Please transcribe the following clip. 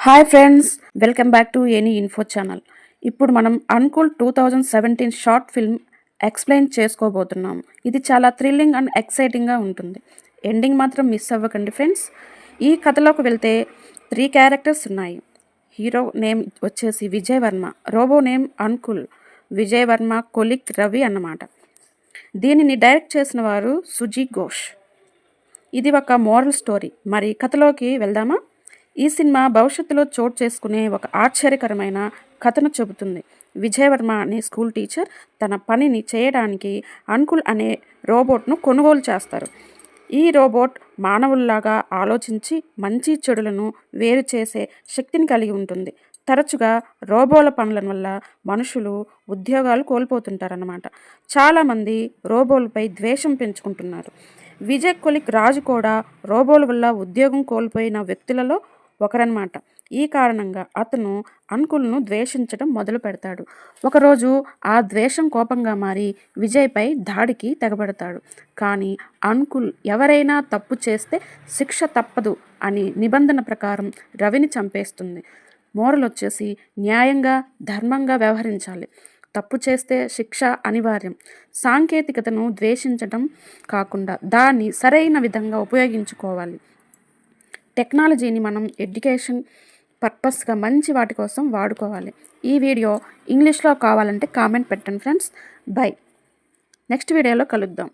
Hi friends, welcome back to any info channel. ఇప్పుడు మనం అన్కూల్ 2017 short film explain చేసుకోబోతున్నాం. ఇది చాలా థ్రిల్లింగ్ అండ్ ఎక్సైటింగ్గా ఉంటుంది. ఎండింగ్ మాత్రం మిస్ అవ్వకండి ఫ్రెండ్స్. ఈ కథలోకి వెళ్తే 3 క్యారెక్టర్స్ ఉన్నాయి. హీరో నేమ్ వచ్చేసి విజయ్ వర్మ, రోబో నేమ్ అన్కుల్, విజయ్ వర్మ కొలిక్ రవి అన్నమాట. దీనిని డైరెక్ట్ చేసిన వారు సుజీ ఘోష్. ఇది ఒక మోరల్ స్టోరీ. మరి కథలోకి వెళ్దామా? ఈ సినిమా భవిష్యత్తులో చోటు చేసుకునే ఒక ఆశ్చర్యకరమైన కథను చెబుతుంది. విజయవర్మ అనే స్కూల్ టీచర్ తన పనిని చేయడానికి అన్కుల్ అనే రోబోట్ను కొనుగోలు చేస్తారు. ఈ రోబోట్ మానవుల్లాగా ఆలోచించి మంచి చెడులను వేరు చేసే శక్తిని కలిగి ఉంటుంది. తరచుగా రోబోల పనుల వల్ల మనుషులు ఉద్యోగాలు కోల్పోతుంటారన్నమాట. చాలామంది రోబోలపై ద్వేషం పెంచుకుంటున్నారు. విజయ్ కొలిక్ రాజు కూడా రోబోల వల్ల ఉద్యోగం కోల్పోయిన వ్యక్తులలో ఒకరన్నమాట. ఈ కారణంగా అతను అన్కుల్ను ద్వేషించడం మొదలు పెడతాడు. ఒకరోజు ఆ ద్వేషం కోపంగా మారి విజయ్పై దాడికి తెగబడతాడు. కానీ అన్కుల్ ఎవరైనా తప్పు చేస్తే శిక్ష తప్పదు అని నిబంధన ప్రకారం రవిని చంపేస్తుంది. మోరల్ వచ్చేసి న్యాయంగా ధర్మంగా వ్యవహరించాలి. తప్పు చేస్తే శిక్ష అనివార్యం. సాంకేతికతను ద్వేషించడం కాకుండా దాన్ని సరైన విధంగా ఉపయోగించుకోవాలి. టెక్నాలజీని మనం ఎడ్యుకేషన్ పర్పస్గా మంచి వాటి కోసం వాడుకోవాలి. ఈ వీడియో ఇంగ్లీష్లో కావాలంటే కామెంట్ పెట్టండి ఫ్రెండ్స్. బై. నెక్స్ట్ వీడియోలో కలుద్దాం.